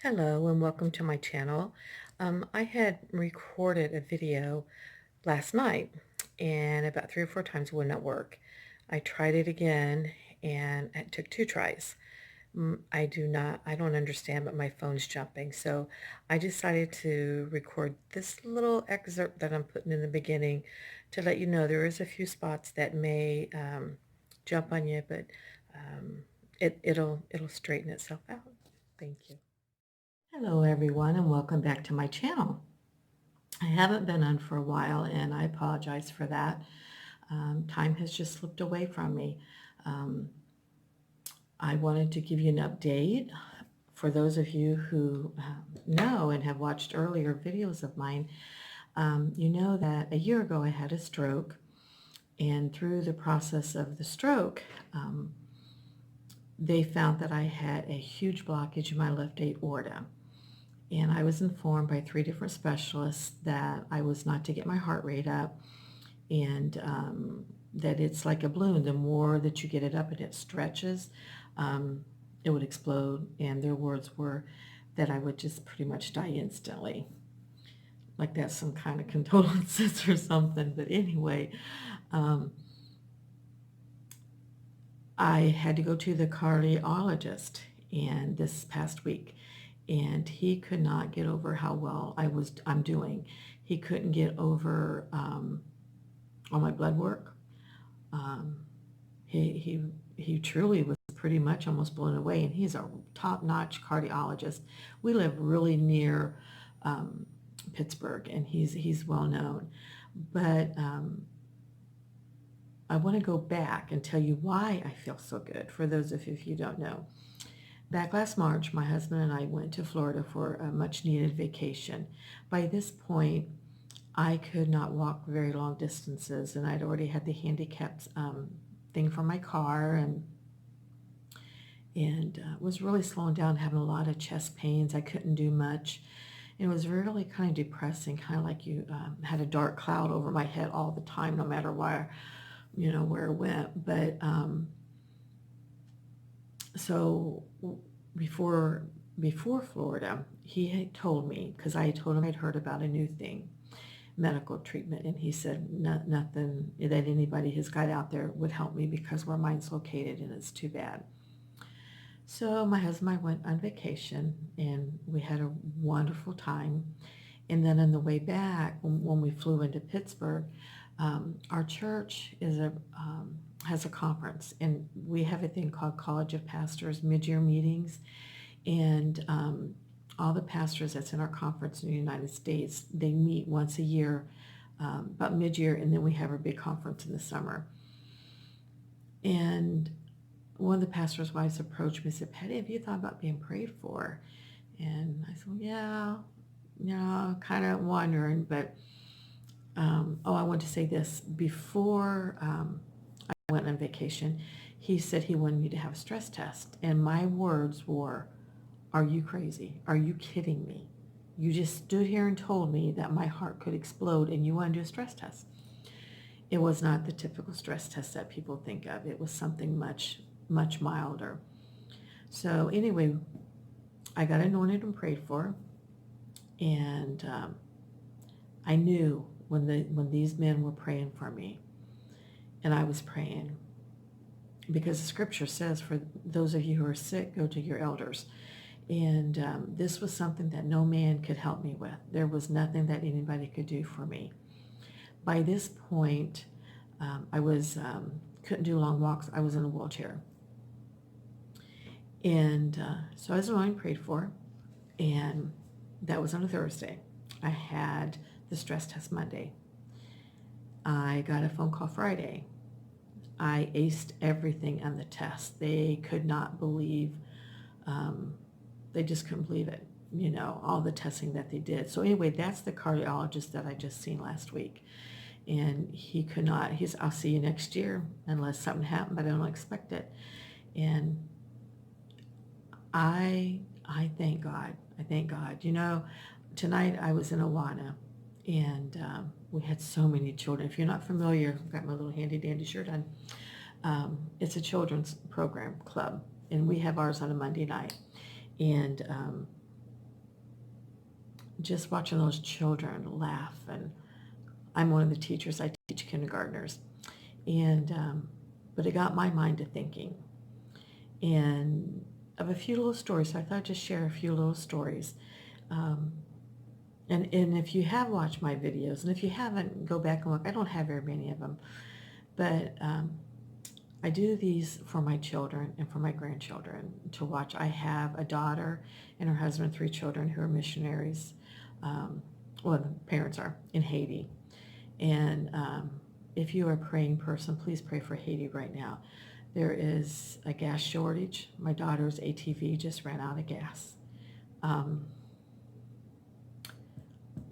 Hello and welcome to my channel. I had recorded a video last night and about 3 or 4 times it would not work. I tried it again and it took 2 tries. I don't understand, but my phone's jumping. So I decided to record this little excerpt that I'm putting in the beginning to let you know there is a few spots that may jump on you, but um, it'll straighten itself out. Thank you. Hello everyone and welcome back to my channel. I haven't been on for a while and I apologize for that. Time has just slipped away from me. Um, I wanted to give you an update. For those of you who know and have watched earlier videos of mine, you know that a year ago I had a stroke, and through the process of the stroke, they found that I had a huge blockage in my left aorta. And I was informed by 3 different specialists that I was not to get my heart rate up, and that it's like a balloon. The more that you get it up and it stretches, it would explode. And their words were that I would just pretty much die instantly. Like that's some kind of condolences or something. But anyway, um, I had to go to the cardiologist and this past week, and he could not get over how well I'm doing. He couldn't get over all my blood work. Um, he truly was pretty much almost blown away, and he's a top-notch cardiologist. We live really near Pittsburgh, and he's well known. But I want to go back and tell you why I feel so good, for those of you if you don't know. Back last March, my husband and I went to Florida for a much-needed vacation. By this point, I could not walk very long distances, and I'd already had the handicapped thing for my car, and was really slowing down, having a lot of chest pains. I couldn't do much. It was really kind of depressing, kind of like you had a dark cloud over my head all the time, no matter where, where it went. But so before before Florida, he had told me, because I told him I'd heard about a new thing, medical treatment, and he said nothing that anybody has got out there would help me because where mine's located, and it's too bad. So my husband and I went on vacation, and we had a wonderful time. And then on the way back, when we flew into Pittsburgh, our church has a conference, and we have a thing called College of Pastors mid-year meetings, and all the pastors that's in our conference in the United States, they meet once a year, about mid-year, and then we have our big conference in the summer. And one of the pastor's wives approached me and said, "Patty, have you thought about being prayed for?" And I said, "Well, yeah, kind of wondering, but I want to say this. Before I went on vacation, he said he wanted me to have a stress test, and my words were, 'Are you crazy? Are you kidding me? You just stood here and told me that my heart could explode, and you want to do a stress test.'" It was not the typical stress test that people think of. It was something much, much milder. So anyway, I got anointed and prayed for, and I knew when these men were praying for me, and I was praying, because the scripture says, "For those of you who are sick, go to your elders." And this was something that no man could help me with. There was nothing that anybody could do for me. By this point, I was couldn't do long walks. I was in a wheelchair. And so I was anointed and prayed for, and that was on a Thursday. I had the stress test Monday. I got a phone call Friday. I aced everything on the test. They could not believe, they just couldn't believe it, all the testing that they did. So anyway, that's the cardiologist that I just seen last week. And he could not, "I'll see you next year unless something happened, but I don't expect it." And I thank God. I thank God. Tonight I was in Awana, and we had so many children. If you're not familiar, I've got my little handy dandy shirt on. It's a children's program club, and we have ours on a Monday night. And just watching those children laugh. And I'm one of the teachers. I teach kindergartners. And, but it got my mind to thinking. And of a few little stories. So I thought I'd just share a few little stories. Um, and if you have watched my videos, and if you haven't, go back and look. I don't have very many of them. But I do these for my children and for my grandchildren to watch. I have a daughter and her husband, 3 children who are missionaries. Well, the parents are in Haiti. And if you are a praying person, please pray for Haiti right now. There is a gas shortage. My daughter's ATV just ran out of gas.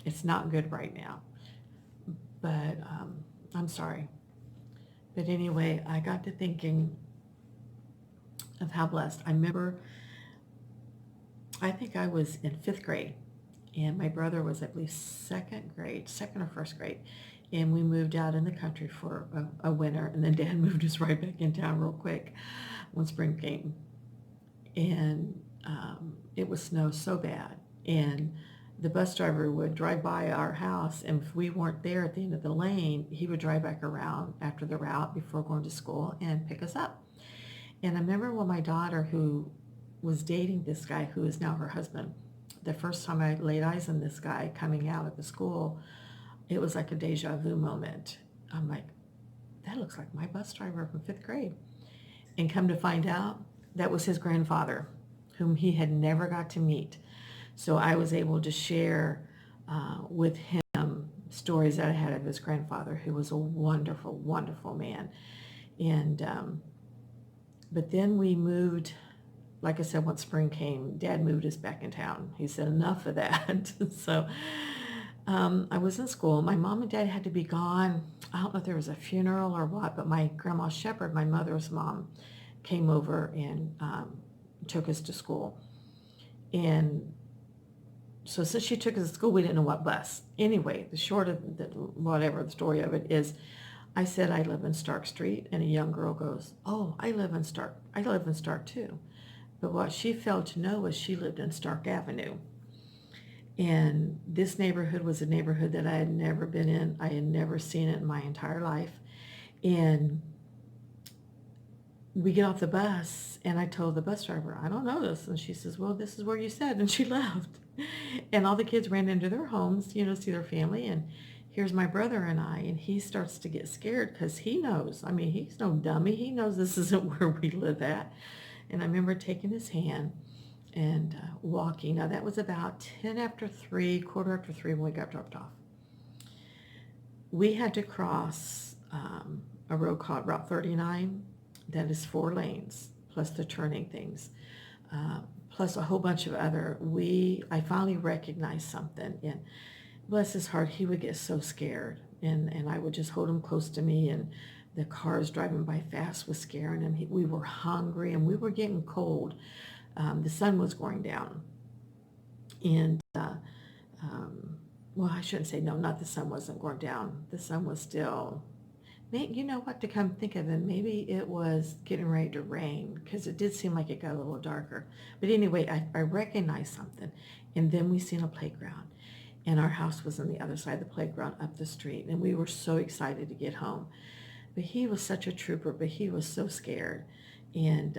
It's not good right now, but I'm sorry. But anyway, I got to thinking of how blessed. I remember, I think I was in 5th grade, and my brother was, I believe, 2nd grade, 2nd or 1st grade, and we moved out in the country for a winter, and then Dad moved us right back in town real quick when spring came. And it was snow so bad, and the bus driver would drive by our house, and if we weren't there at the end of the lane, he would drive back around after the route before going to school and pick us up. And I remember when my daughter, who was dating this guy who is now her husband, the first time I laid eyes on this guy coming out of the school, it was like a deja vu moment. I'm like, that looks like my bus driver from 5th grade. And come to find out, that was his grandfather, whom he had never got to meet. So I was able to share with him stories that I had of his grandfather, who was a wonderful, wonderful man. And but then we moved, like I said, once spring came, Dad moved us back in town. He said, enough of that. So I was in school. My mom and Dad had to be gone. I don't know if there was a funeral or what, but my grandma Shepherd, my mother's mom, came over and took us to school. And so since she took us to school, we didn't know what bus. Anyway, the short of the story of it is, I said I live in Stark Street, and a young girl goes, oh, I live in Stark too. But what she failed to know was she lived in Stark Avenue. And this neighborhood was a neighborhood that I had never been in. I had never seen it in my entire life. And we get off the bus, and I told the bus driver, I don't know this. And she says, well, this is where you said. And she left. And all the kids ran into their homes, to see their family. And here's my brother and I, and he starts to get scared because he knows. I mean, he's no dummy. He knows this isn't where we live at. And I remember taking his hand and walking. Now, that was about 10 after 3, quarter after 3 when we got dropped off. We had to cross a road called Route 39 that is 4 lanes, plus the turning things, plus a whole bunch of other. I finally recognized something, and bless his heart, he would get so scared, and I would just hold him close to me, and the cars driving by fast was scaring him. We were hungry, and we were getting cold. The sun was going down, and well, I shouldn't say no, not the sun wasn't going down. The sun was still, you know what, to come think of it, maybe it was getting ready to rain, because it did seem like it got a little darker. But anyway, I recognized something, and then we seen a playground, and our house was on the other side of the playground up the street, and we were so excited to get home. But he was such a trooper, but he was so scared. And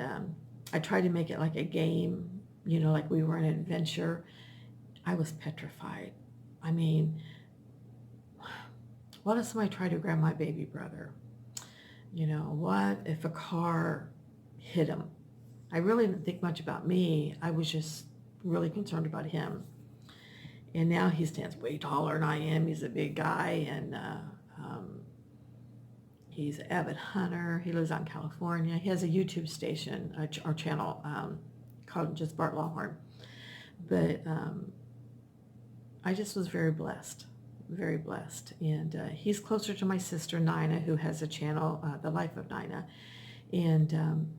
I tried to make it like a game, like we were an adventure. I was petrified. I mean, what if somebody tried to grab my baby brother? What if a car hit him? I really didn't think much about me. I was just really concerned about him. And now he stands way taller than I am. He's a big guy, and he's an avid hunter. He lives out in California. He has a YouTube station, or channel, called just Bart Longhorn. But I just was very blessed, very blessed. And he's closer to my sister, Nina, who has a channel, The Life of Nina. And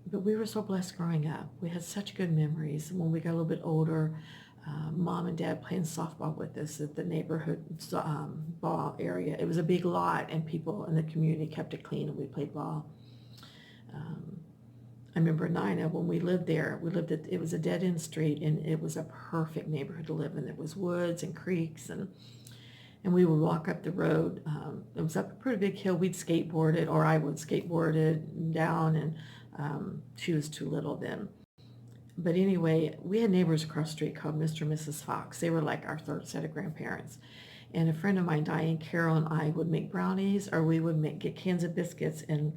but we were so blessed growing up. We had such good memories. When we got a little bit older, Mom and Dad playing softball with us at the neighborhood ball area. It was a big lot, and people in the community kept it clean, and we played ball. I remember Nina, when we lived there, it was a dead-end street, and it was a perfect neighborhood to live in. There was woods and creeks, and we would walk up the road. It was up a pretty big hill. We'd skateboard it, or I would skateboard it down, and she was too little then. But anyway, we had neighbors across the street called Mr. and Mrs. Fox. They were like our third set of grandparents. And a friend of mine, Diane Carroll, and I would make brownies, or we would get cans of biscuits and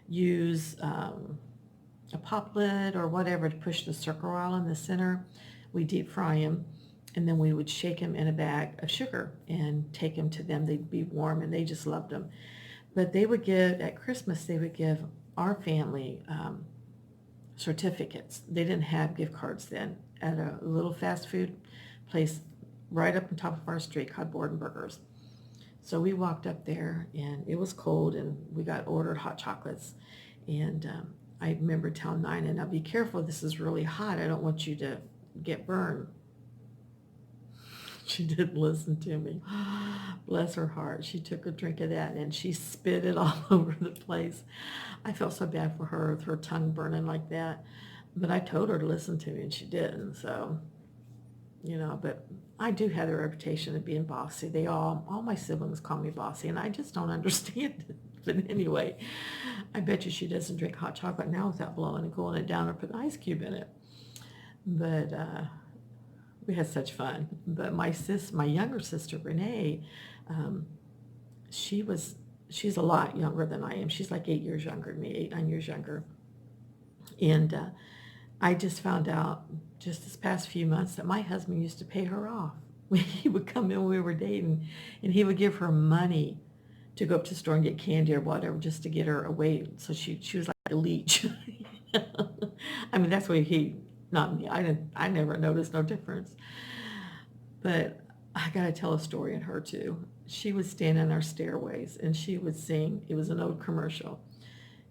use a pop lid or whatever to push the circle around in the center. We deep fry them, and then we would shake them in a bag of sugar and take them to them. They'd be warm, and they just loved them. But they would give, at Christmas, they would give our family certificates. They didn't have gift cards then, at a little fast food place right up on top of our street called Borden Burgers. So we walked up there, and it was cold, and we got ordered hot chocolates. And I remember telling Nina, now be careful, this is really hot. I don't want you to get burned. She didn't listen to me. Bless her heart. She took a drink of that, and she spit it all over the place. I felt so bad for her with her tongue burning like that. But I told her to listen to me, and she didn't. So, but I do have the reputation of being bossy. All my siblings call me bossy, and I just don't understand it. But anyway, I bet you she doesn't drink hot chocolate now without blowing and cooling it down or put an ice cube in it. But we had such fun. But my younger sister, Renee, she's a lot younger than I am. She's like 8 years younger than me, 8, 9 years younger. And I just found out just this past few months that my husband used to pay her off. He would come in when we were dating, and he would give her money to go up to the store and get candy or whatever, just to get her away. So she was like a leech. I mean, that's what not me. I never noticed no difference. But I got to tell a story in her too. She would stand in our stairways, and she would sing. It was an old commercial.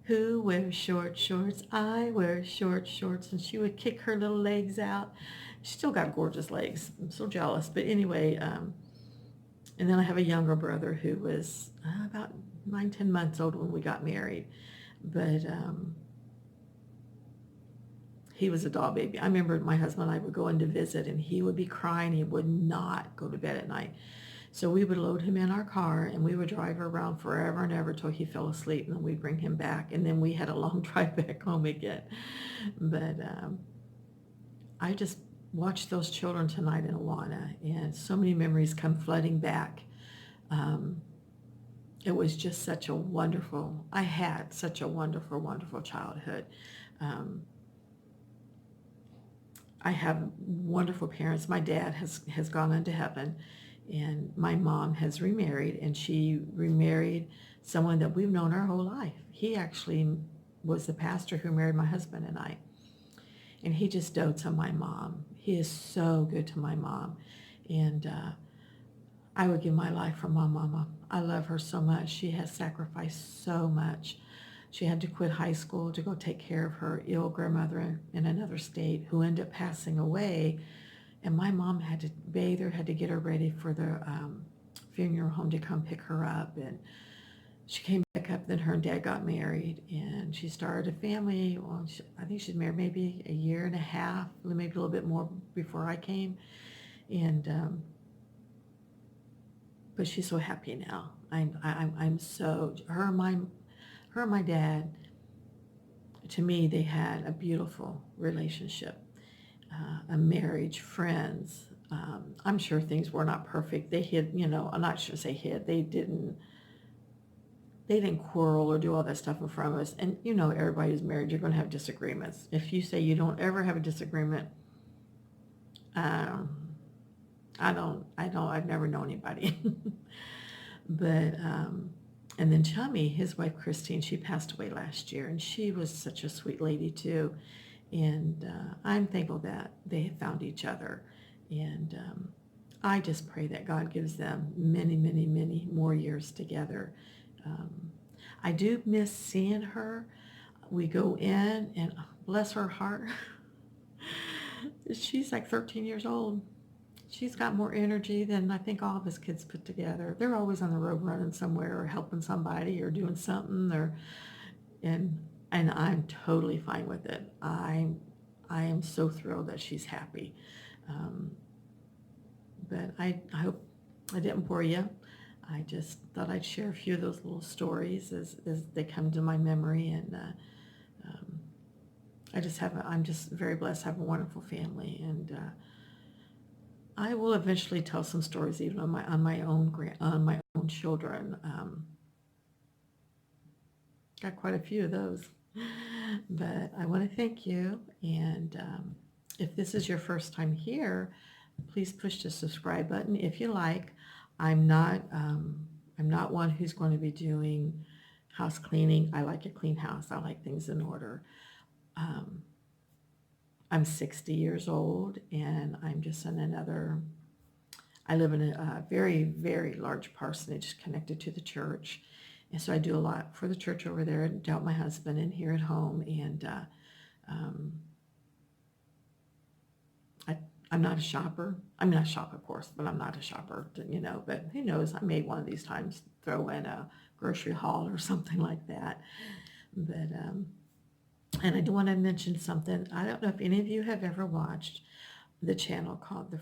Who wears short shorts? I wear short shorts. And she would kick her little legs out. She still got gorgeous legs. I'm so jealous. But anyway, and then I have a younger brother who was about 9, 10 months old when we got married. But he was a doll baby. I remember my husband and I would go in to visit, and he would be crying. He would not go to bed at night. So we would load him in our car, and we would drive around forever and ever till he fell asleep, and then we'd bring him back, and then we had a long drive back home again. But I just watched those children tonight in Awana, and so many memories come flooding back. It was just such a wonderful, I had such a wonderful, wonderful childhood. I have wonderful parents. My dad has gone into heaven, and my mom has remarried, and she remarried someone that we've known our whole life. He actually was the pastor who married my husband and I, and he just dotes on my mom. He is so good to my mom, and I would give my life for my mama. I love her so much. She has sacrificed so much. She had to quit high school to go take care of her ill grandmother in another state who ended up passing away. And my mom had to bathe her, had to get her ready for the funeral home to come pick her up. And she came back up, then her and dad got married, and she started a family. Well, I think she's married maybe a year and a half, maybe a little bit more before I came. And but she's so happy now. I'm so, her and my dad, to me, they had a beautiful relationship, a marriage, friends. I'm sure things were not perfect. They hid, I'm not sure say hid. They didn't quarrel or do all that stuff in front of us. And everybody who's married, you're going to have disagreements. If you say you don't ever have a disagreement, I've never known anybody. But and then Chummy, his wife Christine, she passed away last year, and she was such a sweet lady too. And I'm thankful that they have found each other. And I just pray that God gives them many, many, many more years together. I do miss seeing her. We go in, and bless her heart, she's like 13 years old. She's got more energy than I think all of us kids put together. They're always on the road running somewhere or helping somebody or doing something. And and I'm totally fine with it. I am so thrilled that she's happy. Um, but I hope I didn't bore you. I just thought I'd share a few of those little stories as they come to my memory, and um, I'm just very blessed to have a wonderful family, and I will eventually tell some stories even on my own children. Got quite a few of those. But I want to thank you. And if this is your first time here, please push the subscribe button if you like. I'm not I'm not one who's going to be doing house cleaning. I like a clean house. I like things in order. Um, I'm 60 years old, and I'm just in another. I live in a very, very large parsonage connected to the church. And so I do a lot for the church over there, and doubt my husband and here at home. And um, I, I'm not a shopper. I mean, I shop, of course, but I'm not a shopper, but who knows? I may one of these times throw in a grocery haul or something like that. But, and I do want to mention something. I don't know if any of you have ever watched the channel called the